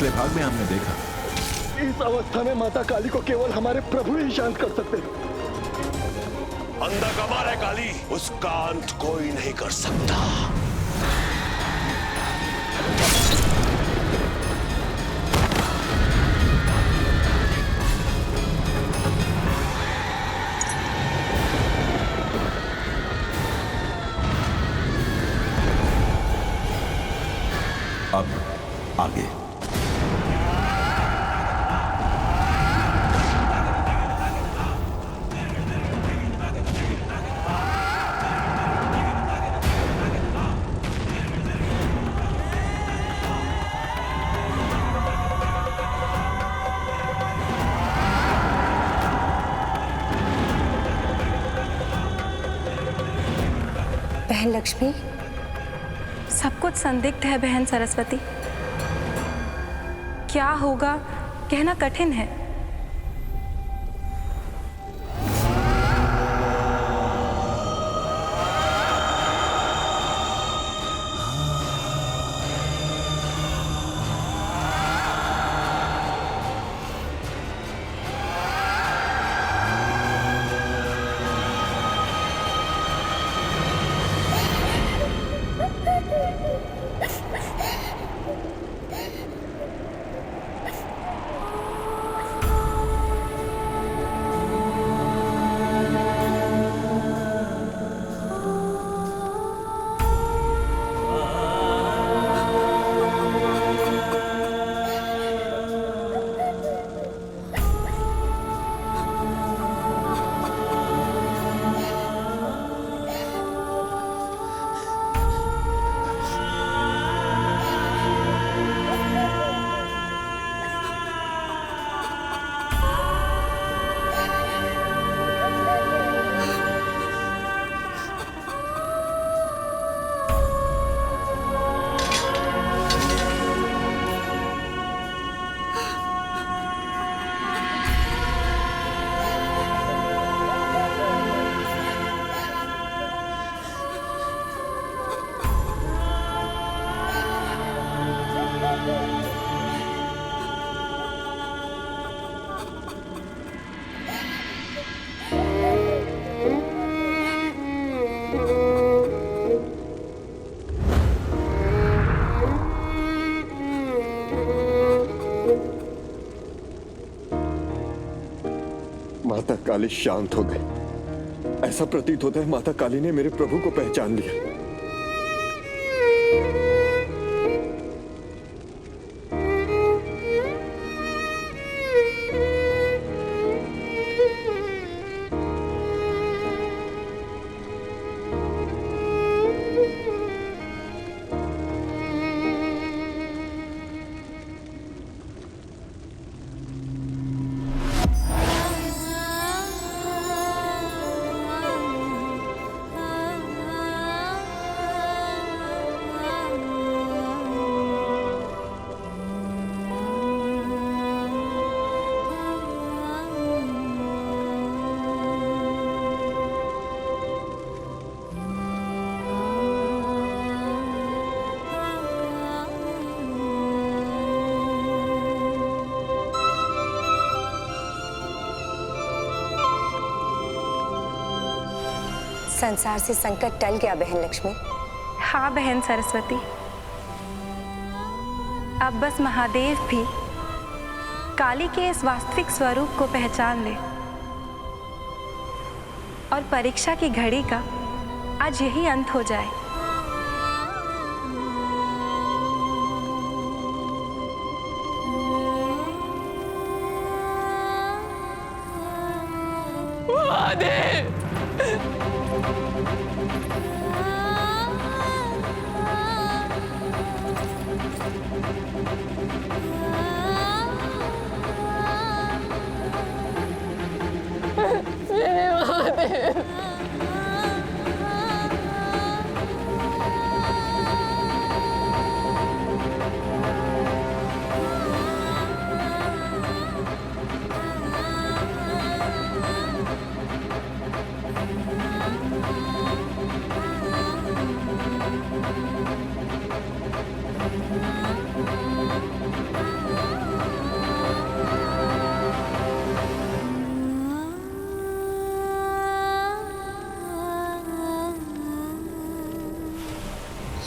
पिछले भाग में हमने देखा। इस अवस्था में माता काली को केवल हमारे प्रभु ही शांत कर सकते हैं। अंधकमर है काली, उसका अंत कोई नहीं कर सकता। अब आगे। बहन लक्ष्मी, सब कुछ संदिग्ध है बहन सरस्वती। क्या होगा कहना कठिन है। माता काली शांत हो गई। ऐसा प्रतीत होता है माता काली ने मेरे प्रभु को पहचान लिया। संसार से संकट टल गया बहन लक्ष्मी। हाँ बहन सरस्वती, अब बस महादेव भी काली के इस वास्तविक स्वरूप को पहचान ले और परीक्षा की घड़ी का आज यही अंत हो जाए। महादेव!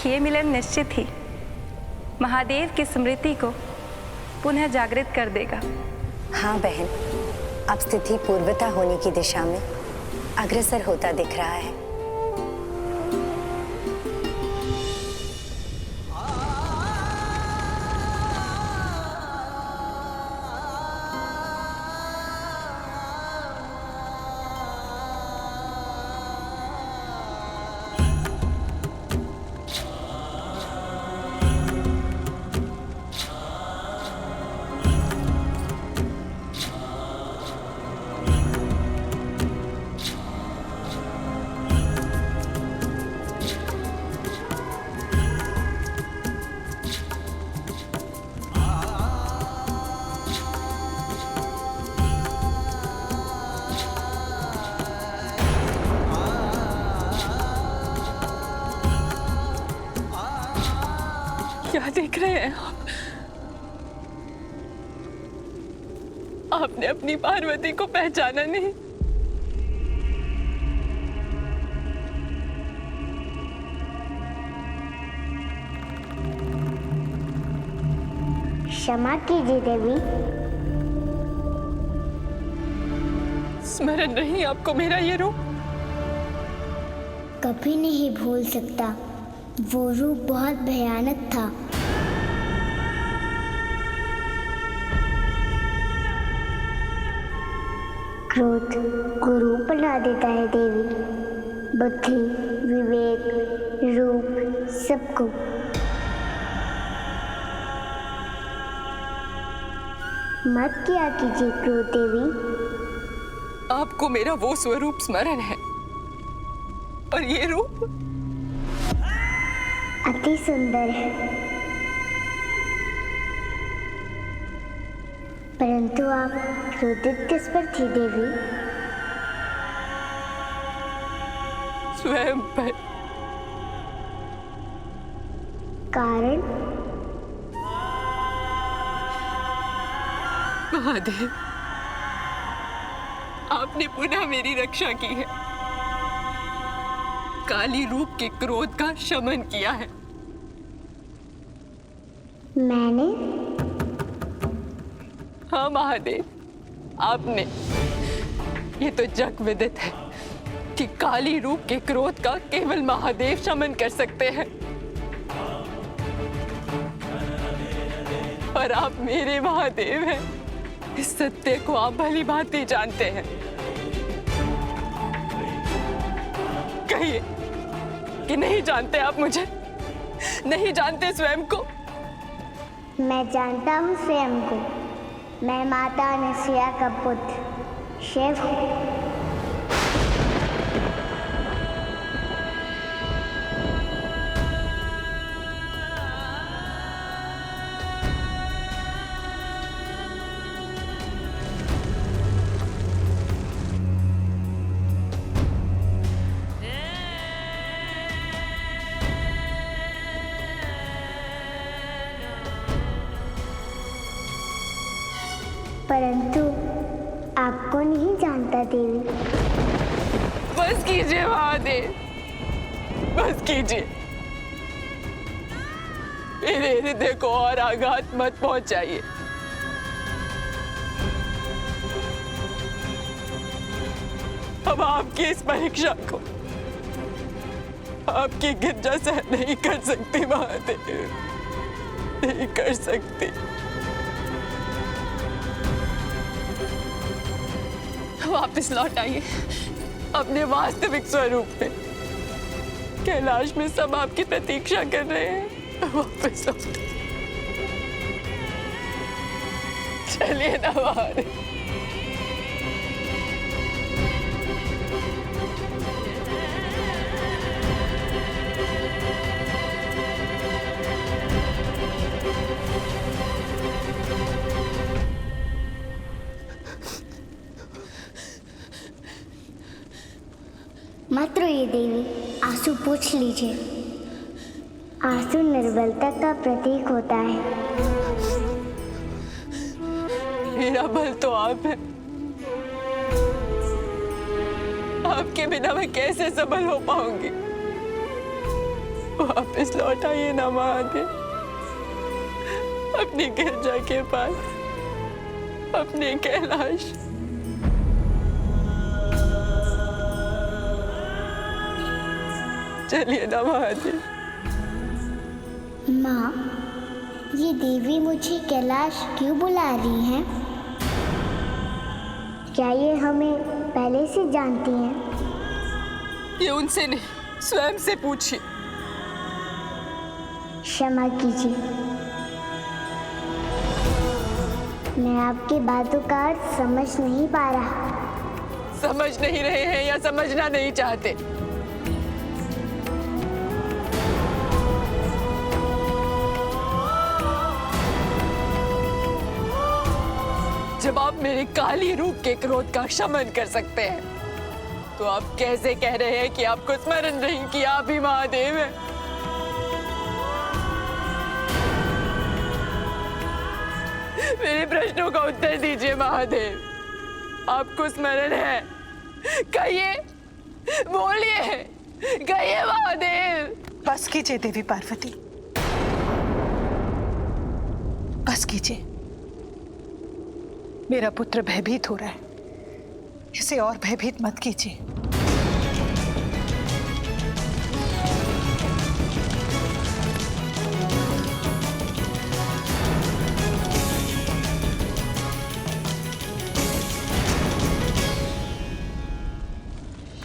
ये मिलन निश्चित ही महादेव की स्मृति को पुनः जागृत कर देगा। हाँ बहन, अब स्थिति पूर्वता होने की दिशा में अग्रसर होता दिख रहा है। क्या देख रहे हैं आप? आपने अपनी पार्वती को पहचाना नहीं? क्षमा कीजिए देवी। स्मरण नहीं आपको मेरा ये रूप? कभी नहीं भूल सकता, वो रूप बहुत भयानक था। क्रोध कुरूप बना देता है देवी, बुद्धि, विवेक, रूप सबको। मत किया कीजिए क्रोध देवी। आपको मेरा वो स्वरूप स्मरण है, और ये रूप अति सुंदर है, परंतु आप क्रोधित किस पर थी देवी? स्वयं पर। कारण? महादेव, आपने पुनः मेरी रक्षा की है, काली रूप के क्रोध का शमन किया है। मैंने? हाँ महादेव, आपने। ये तो जग विदित है कि काली रूप के क्रोध का केवल महादेव शमन कर सकते हैं, और आप मेरे महादेव हैं। इस सत्य को आप भली भांति जानते हैं। कहिए कि नहीं जानते आप मुझे? नहीं जानते स्वयं को? मैं जानता हूँ स्वयं को। मैं माता अनसुया का पुत्र शिव हूँ। परंतु आपको नहीं जानता देवी। बस कीजिए महादेव, बस कीजिए। मेरे हृदय को और आघात मत पहुंचाइए। अब आपकी इस परीक्षा को आपकी गिरजा सहन नहीं कर सकती महादेव, नहीं कर सकती। वापस लौट आइए अपने वास्तविक स्वरूप में। कैलाश में सब आपकी प्रतीक्षा कर रहे हैं। वापस लौट चलिए ना बाहर। मत रोइए देवी, आंसू पोंछ लीजिए। आंसू निर्बलता का प्रतीक होता है। मेरा बल तो आप है, आपके बिना मैं कैसे सबल हो पाऊंगी? वापस लौट आइए ना महादेव, अपनी गिरजा के पास, अपने कैलाश। चलिए ना महादेव। माँ, ये देवी मुझे कैलाश क्यों बुला रही हैं? क्या ये हमें पहले से जानती हैं? ये उनसे नहीं, स्वयं से पूछिए। क्षमा कीजिए, मैं आपकी बातों का अर्थ समझ नहीं पा रहा। समझ नहीं रहे हैं या समझना नहीं चाहते? जब आप मेरे काली रूप के क्रोध का शमन कर सकते हैं, तो आप कैसे कह रहे हैं कि आपको स्मरण नहीं किया आप ही महादेव हैं? मेरे प्रश्नों का उत्तर दीजिए महादेव। आपको स्मरण है? कहिए, बोलिए, कहिए महादेव। बस कीजिए देवी पार्वती, बस कीजिए। मेरा पुत्र भयभीत हो रहा है, इसे और भयभीत मत कीजिए।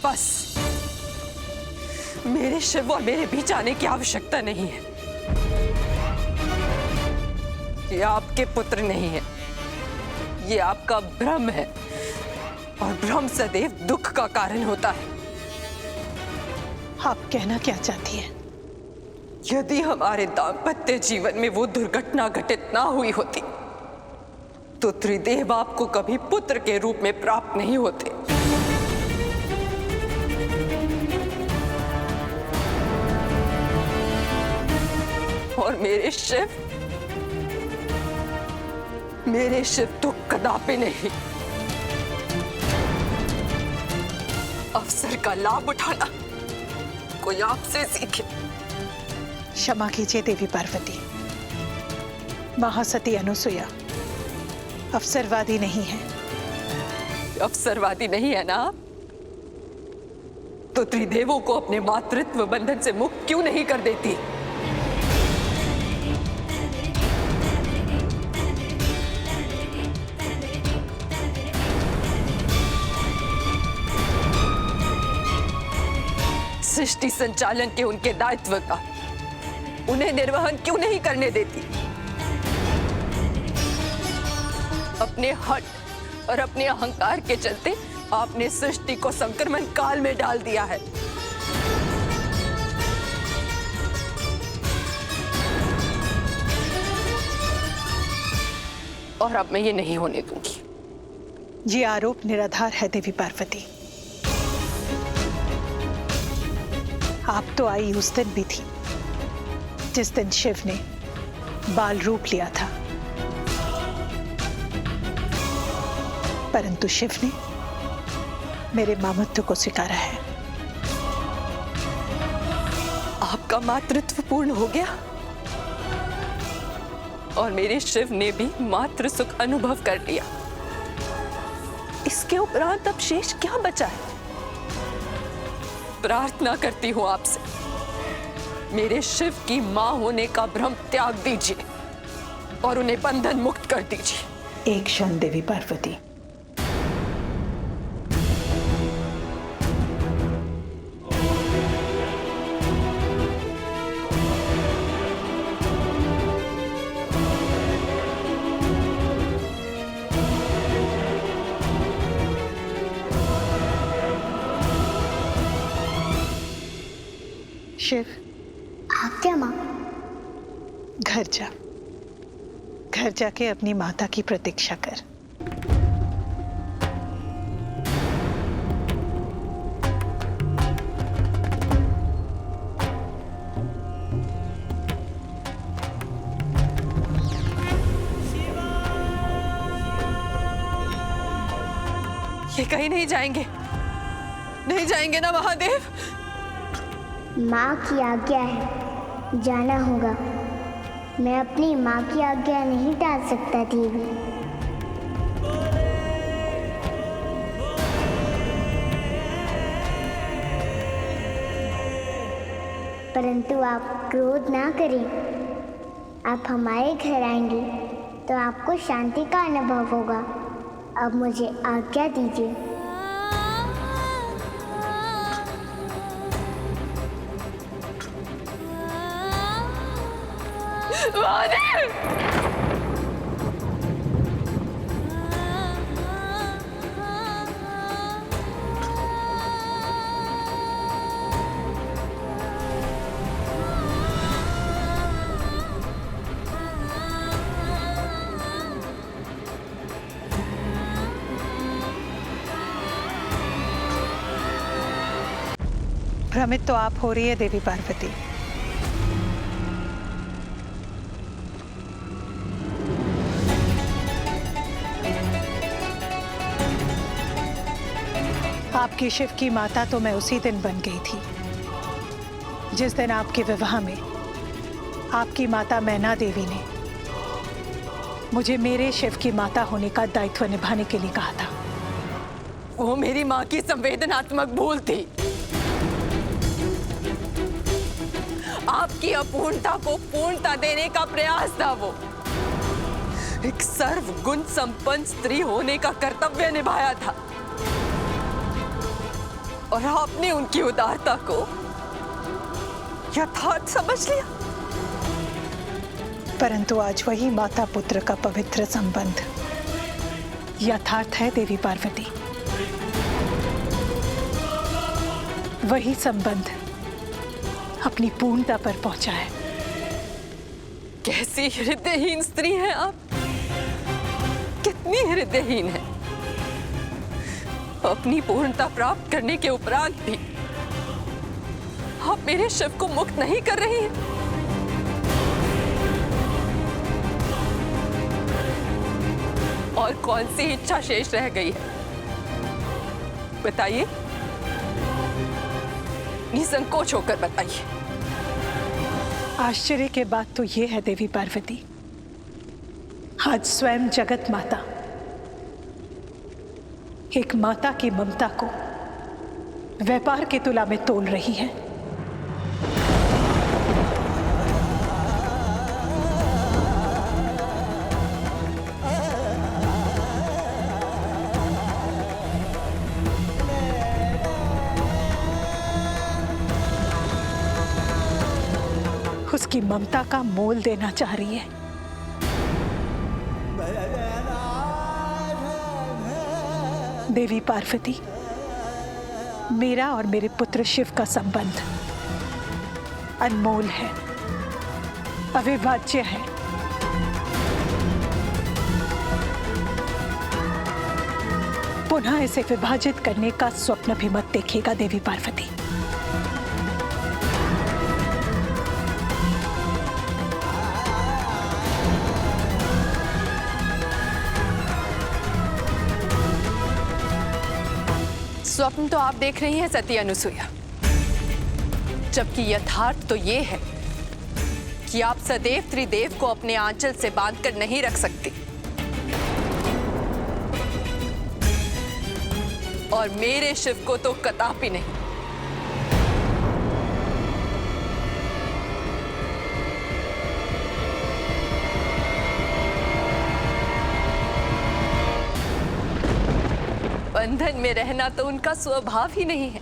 बस, मेरे शिव और मेरे बीच आने की आवश्यकता नहीं है। ये आपके पुत्र नहीं है, ये आपका भ्रम है, और भ्रम सदैव दुख का कारण होता है। आप कहना क्या चाहती हैं? यदि हमारे दाम्पत्य जीवन में वो दुर्घटना घटित ना हुई होती, तो त्रिदेव आपको कभी पुत्र के रूप में प्राप्त नहीं होते। और मेरे शिव तो कदापि नहीं। अवसर का लाभ उठाना कोई आपसे सीखे। क्षमा कीजिए देवी पार्वती, महासती अनुसुया अवसरवादी नहीं है। अवसरवादी नहीं है ना आप? तो त्रिदेवों को अपने मातृत्व बंधन से मुक्त क्यों नहीं कर देती? सृष्टि संचालन के उनके दायित्व का उन्हें निर्वहन क्यों नहीं करने देती? अपने हठ और अपने अहंकार के चलते आपने सृष्टि को संक्रमण काल में डाल दिया है। और अब मैं ये नहीं होने दूंगी। ये आरोप निराधार है देवी पार्वती। आप तो आई उस दिन भी थी जिस दिन शिव ने बाल रूप लिया था, परंतु शिव ने मेरे मामत्व को स्वीकारा है। आपका मातृत्व पूर्ण हो गया और मेरे शिव ने भी मातृ सुख अनुभव कर लिया। इसके उपरांत अब शेष क्या बचा है? प्रार्थना करती हूं आपसे, मेरे शिव की मां होने का भ्रम त्याग दीजिए और उन्हें बंधन मुक्त कर दीजिए। एक क्षण देवी पार्वती। शिव, आज्ञा माँ। घर जा, घर जाके अपनी माता की प्रतीक्षा कर। ये कहीं नहीं जाएंगे, नहीं जाएंगे ना महादेव? माँ की आज्ञा है, जाना होगा। मैं अपनी माँ की आज्ञा नहीं टाल सकता देवी। परंतु आप क्रोध ना करें। आप हमारे घर आएंगे तो आपको शांति का अनुभव होगा। अब मुझे आज्ञा दीजिए। भ्रमित तो आप हो रही है देवी पार्वती। आपकी शिव की माता तो मैं उसी दिन बन गई थी जिस दिन आपके विवाह में आपकी माता मैना देवी ने मुझे मेरे शिव की माता होने का दायित्व निभाने के लिए कहा था। वो मेरी माँ की संवेदनात्मक भूल थी। आपकी अपूर्णता को पूर्णता देने का प्रयास था। वो एक सर्वगुण संपन्न स्त्री होने का कर्तव्य निभाया था और आपने उनकी उदारता को यथार्थ समझ लिया। परंतु आज वही माता पुत्र का पवित्र संबंध यथार्थ है देवी पार्वती। वही संबंध अपनी पूर्णता पर पहुंचा है। कैसी हृदयहीन स्त्री हैं आप, कितनी हृदयहीन है। अपनी पूर्णता प्राप्त करने के उपरांत भी आप मेरे शिव को मुक्त नहीं कर रही हैं। और कौन सी इच्छा शेष रह गई है, बताइए, निसंकोच होकर बताइए। आश्चर्य के बात तो ये है देवी पार्वती, आज स्वयं जगत माता एक माता की ममता को व्यापार की तुला में तोल रही है। उसकी ममता का मोल देना चाह रही है। देवी पार्वती, मेरा और मेरे पुत्र शिव का संबंध अनमोल है, अविभाज्य है। पुनः इसे विभाजित करने का स्वप्न भी मत देखिएगा देवी पार्वती। स्वप्न तो आप देख रही हैं सती अनुसुईया, जबकि यथार्थ तो ये है कि आप सदैव त्रिदेव को अपने आंचल से बांधकर नहीं रख सकती और मेरे शिव को तो कदापि नहीं। बंधन में रहना तो उनका स्वभाव ही नहीं है।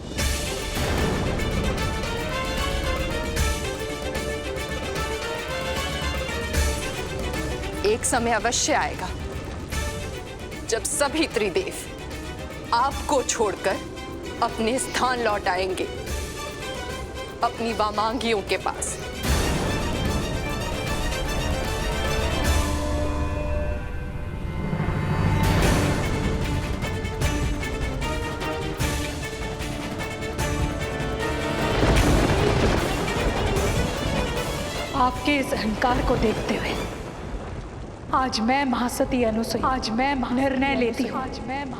एक समय अवश्य आएगा जब सभी त्रिदेव आपको छोड़कर अपने स्थान लौट आएंगे, अपनी वामांगियों के पास। आपके इस अहंकार को देखते हुए आज मैं महासती अनुसुईया आज मैं निर्णय लेती हूँ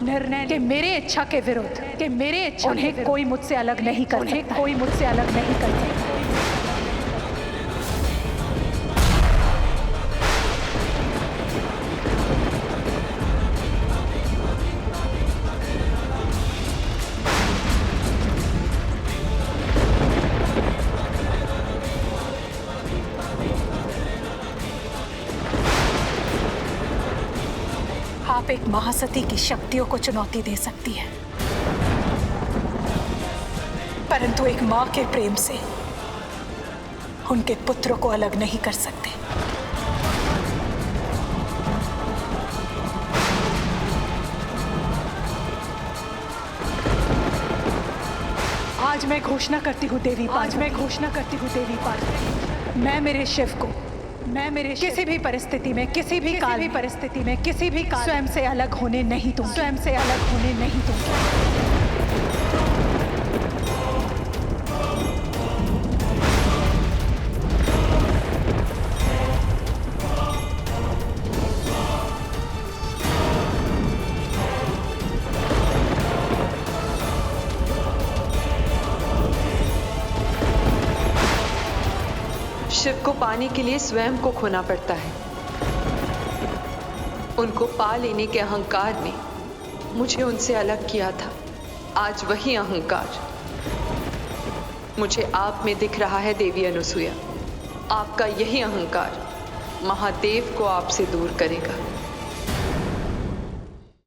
निर्णय कि मेरे इच्छा के विरुद्ध कि मेरे इच्छा उन्हें कोई मुझसे अलग नहीं कर सकता कोई मुझसे अलग नहीं कर सकता। आप एक महासती की शक्तियों को चुनौती दे सकती है, परंतु एक मां के प्रेम से उनके पुत्रों को अलग नहीं कर सकते। आज मैं घोषणा करती हूँ देवी पार्वती, मैं मेरे शिव को किसी भी परिस्थिति में किसी भी काल स्वयं से अलग होने नहीं दूंगी। शिव को पाने के लिए स्वयं को खोना पड़ता है। उनको पा लेने के अहंकार ने मुझे उनसे अलग किया था। आज वही अहंकार मुझे आप में दिख रहा है देवी अनुसुईया। आपका यही अहंकार महादेव को आपसे दूर करेगा।